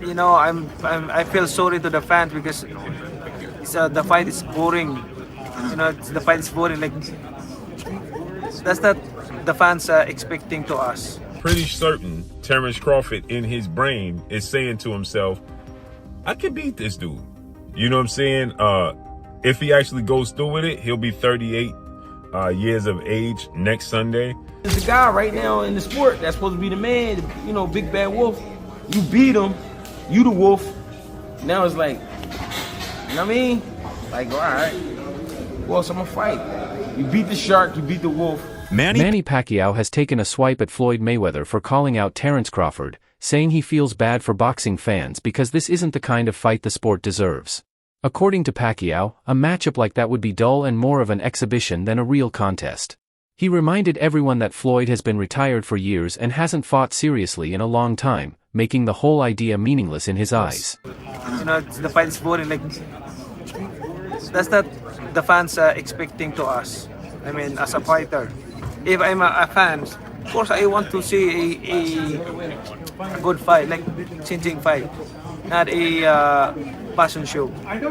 I feel sorry to the fans because the fight is boring. The fight is boring. Like that's not the fans are expecting to us. Pretty certain Terence Crawford in his brain is saying to himself, I can beat this dude. You know what I'm saying? If he actually goes through with it, he'll be 38 years of age next Sunday. There's a guy right now in the sport that's supposed to be the man, big bad wolf. You beat him, you the wolf. Now it's like, you know what I mean? Like, all right, who else I'm gonna fight? You beat the shark, you beat the wolf. Manny Pacquiao has taken a swipe at Floyd Mayweather for calling out Terence Crawford, saying he feels bad for boxing fans because this isn't the kind of fight the sport deserves. According to Pacquiao, a matchup like that would be dull and more of an exhibition than a real contest. He reminded everyone that Floyd has been retired for years and hasn't fought seriously in a long time, making the whole idea meaningless in his eyes. The fight is boring. Like that's not the fans are expecting to us. I mean, as a fighter, if I'm a fan, of course I want to see a good fight, like changing fight, not a passion show.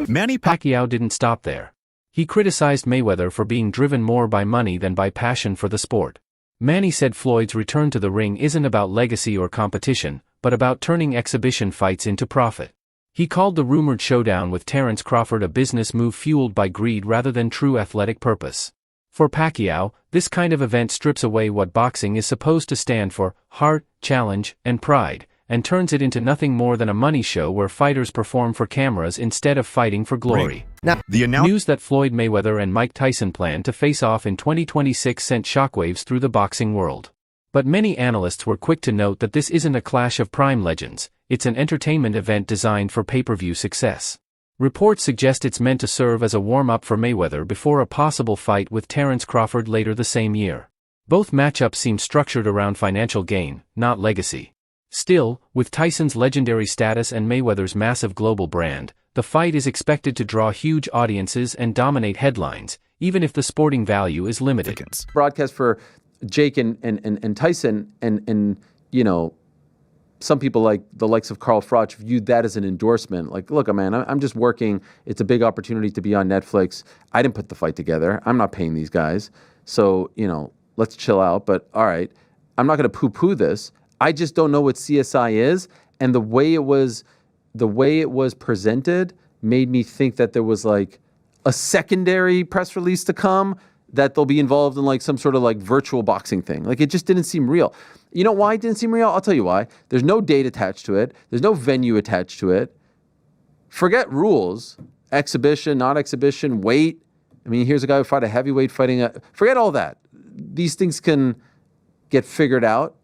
Manny Pacquiao didn't stop there. He criticized Mayweather for being driven more by money than by passion for the sport. Manny said Floyd's return to the ring isn't about legacy or competition, but about turning exhibition fights into profit. He called the rumored showdown with Terence Crawford a business move fueled by greed rather than true athletic purpose. For Pacquiao, this kind of event strips away what boxing is supposed to stand for: heart, challenge, and pride, and turns it into nothing more than a money show where fighters perform for cameras instead of fighting for glory. Now, News that Floyd Mayweather and Mike Tyson plan to face off in 2026 sent shockwaves through the boxing world. But many analysts were quick to note that this isn't a clash of prime legends, it's an entertainment event designed for pay-per-view success. Reports suggest it's meant to serve as a warm-up for Mayweather before a possible fight with Terence Crawford later the same year. Both matchups seem structured around financial gain, not legacy. Still, with Tyson's legendary status and Mayweather's massive global brand, the fight is expected to draw huge audiences and dominate headlines, even if the sporting value is limited. Broadcast for Jake and Tyson, and some people like the likes of Carl Froch viewed that as an endorsement. Like, look, man, I'm just working. It's a big opportunity to be on Netflix. I didn't put the fight together. I'm not paying these guys. So, let's chill out. But all right, I'm not going to poo-poo this. I just don't know what CSI is, and the way it was presented made me think that there was like a secondary press release to come, that they'll be involved in like some sort of like virtual boxing thing. Like, it just didn't seem real. You know why it didn't seem real? I'll tell you why. There's no date attached to it. There's no venue attached to it. Forget rules, exhibition, not exhibition, weight. I mean, here's a guy who fought a heavyweight fighting forget all that. These things can get figured out.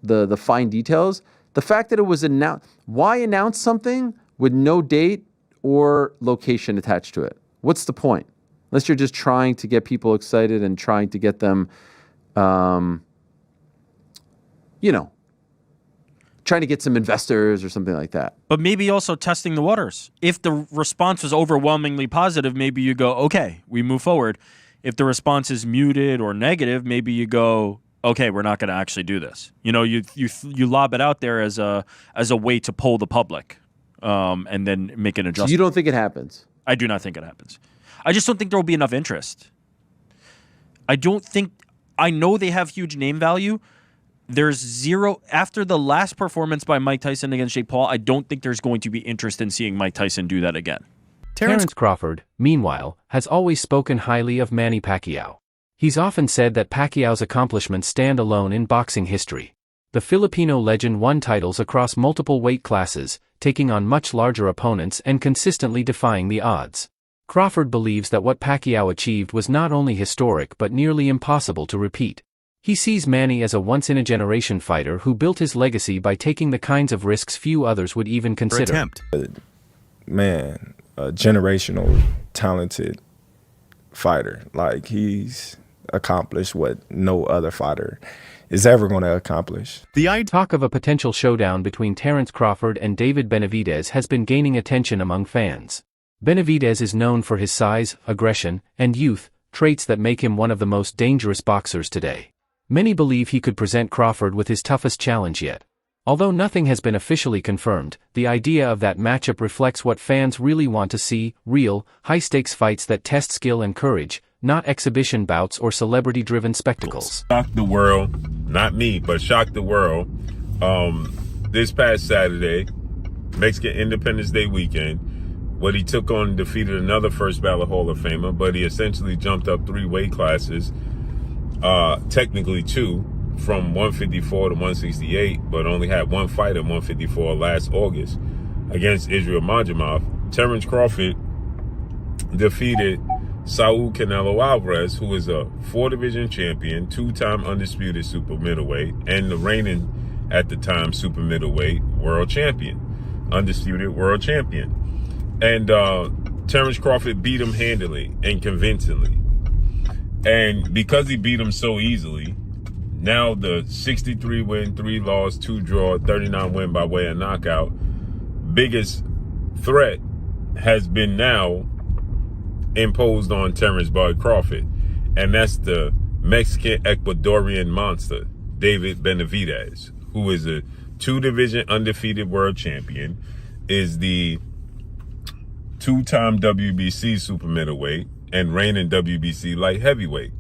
The fine details. The fact that it was announced, why announce something with no date or location attached to it? What's the point? Unless you're just trying to get people excited and trying to get them, trying to get some investors or something like that. But maybe also testing the waters. If the response was overwhelmingly positive, maybe you go, okay, we move forward. If the response is muted or negative, maybe you go, okay, we're not going to actually do this. You lob it out there as a way to poll the public, and then make an adjustment. So you don't think it happens? I do not think it happens. I just don't think there will be enough interest. I know they have huge name value. There's zero after the last performance by Mike Tyson against Jake Paul. I don't think there's going to be interest in seeing Mike Tyson do that again. Terence Crawford, meanwhile, has always spoken highly of Manny Pacquiao. He's often said that Pacquiao's accomplishments stand alone in boxing history. The Filipino legend won titles across multiple weight classes, taking on much larger opponents and consistently defying the odds. Crawford believes that what Pacquiao achieved was not only historic but nearly impossible to repeat. He sees Manny as a once-in-a-generation fighter who built his legacy by taking the kinds of risks few others would even consider. Man, a generational, talented fighter. Like, he's accomplished what no other fighter is ever going to accomplish. The talk of a potential showdown between Terence Crawford and David Benavidez has been gaining attention among fans. Benavidez is known for his size, aggression, and youth, traits that make him one of the most dangerous boxers today. Many believe he could present Crawford with his toughest challenge yet. Although nothing has been officially confirmed, the idea of that matchup reflects what fans really want to see: real, high-stakes fights that test skill and courage, not exhibition bouts or celebrity-driven spectacles. Shocked the world, not me, but shocked the world. This past Saturday, Mexican Independence Day weekend, what he took on defeated another first ballot Hall of Famer, but he essentially jumped up 3 weight classes, technically 2, from 154 to 168, but only had 1 fight at 154 last August against Israel Majimov. Terence Crawford defeated Saul Canelo Alvarez, who is a 4-division champion, 2-time undisputed super middleweight, and the reigning, at the time, super middleweight world champion, undisputed world champion. And Terence Crawford beat him handily and convincingly. And because he beat him so easily, now the 63 win, 3 loss, 2 draw, 39 win by way of knockout, biggest threat has been now imposed on Terence Bud Crawford. And that's the Mexican Ecuadorian monster, David Benavidez, who is a 2-division undefeated world champion, is the 2-time WBC super middleweight and reigning WBC light heavyweight,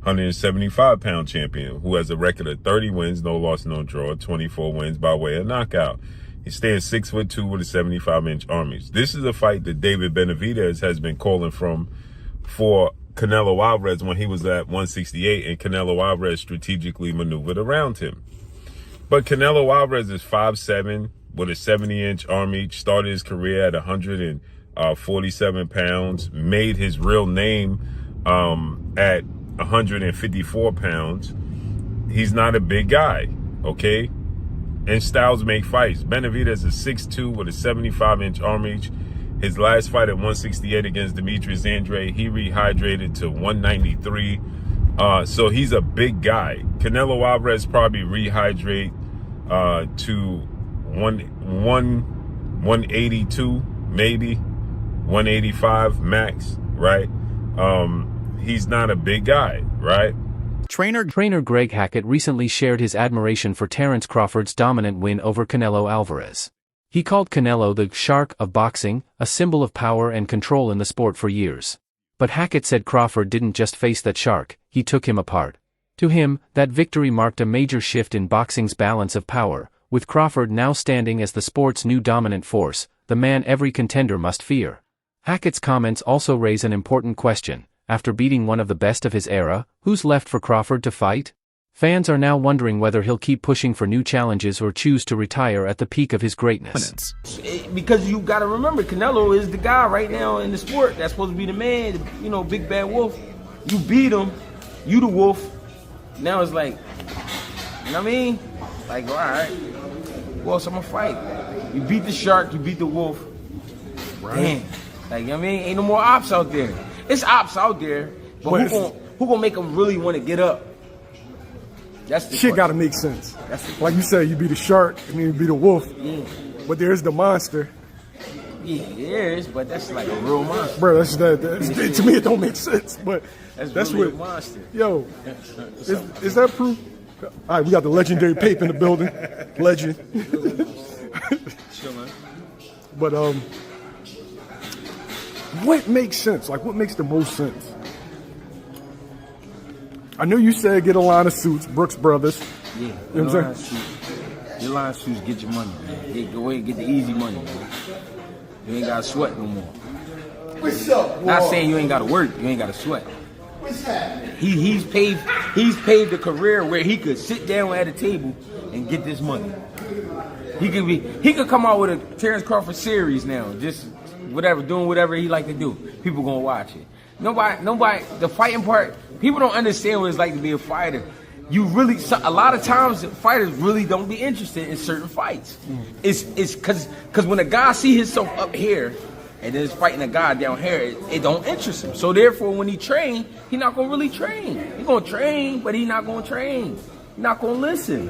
175-pound champion, who has a record of 30 wins, no loss, no draw, 24 wins by way of knockout. He stands 6'2" with a 75-inch arm reach. This is a fight that David Benavidez has been calling for Canelo Alvarez when he was at 168, and Canelo Alvarez strategically maneuvered around him. But Canelo Alvarez is 5'7", with a 70-inch arm reach, started his career at 147 pounds, made his real name at 154 pounds. He's not a big guy, okay? And styles make fights. Benavidez is 6'2" with a 75-inch arm reach. His last fight at 168 against Demetrius Andrade, he rehydrated to 193. So he's a big guy. Canelo Alvarez probably rehydrate to 182, maybe 185 max, right? He's not a big guy, right? Trainer Greg Hackett recently shared his admiration for Terence Crawford's dominant win over Canelo Alvarez. He called Canelo the shark of boxing, a symbol of power and control in the sport for years. But Hackett said Crawford didn't just face that shark, he took him apart. To him, that victory marked a major shift in boxing's balance of power, with Crawford now standing as the sport's new dominant force, the man every contender must fear. Hackett's comments also raise an important question. After beating one of the best of his era, who's left for Crawford to fight? Fans are now wondering whether he'll keep pushing for new challenges or choose to retire at the peak of his greatness. Because you got to remember, Canelo is the guy right now in the sport that's supposed to be the man, you know, big bad wolf. You beat him, you the wolf. Now it's like, you know what I mean? Like, all right, who else I'm gonna fight? You beat the shark, you beat the wolf. Right. Damn. Like, you know what I mean? Ain't no more ops out there. It's ops out there, but who gonna make them really want to get up? That's the shit. Got to make sense. Like you said, you be the shark and then you be the wolf. Yeah. But there's the monster. Yeah, there is, but that's like a real monster. Bro, that's to me it don't make sense. But that's really what. A monster. Yo, is that proof? All right, we got the legendary Pape in the building. Legend. Chill, man. But what makes sense? Like, what makes the most sense? I know you said get a line of suits, Brooks Brothers. Yeah, you know what I'm saying? Your line of suits, get your money, man. Go ahead and get the easy money, man. You ain't gotta sweat no more. What's up, not saying you ain't gotta work, you ain't gotta sweat. What's happening? He's paved a career where he could sit down at a table and get this money. He could come out with a Terence Crawford series now, just whatever, doing whatever he like to do. People gonna watch it. Nobody, the fighting part, people don't understand what it's like to be a fighter. A lot of times fighters really don't be interested in certain fights. It's cause when a guy see himself up here and then is fighting a guy down here, it don't interest him. So therefore when he train, he not gonna really train. He gonna train, but he not gonna train. He not gonna listen.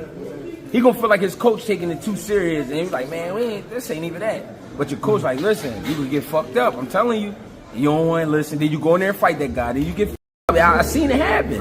He gonna feel like his coach taking it too serious and he's like, man, this ain't even that. But your coach like, listen, you could get fucked up. I'm telling you. You don't want to listen. Then you go in there and fight that guy. Then you get. I seen it happen.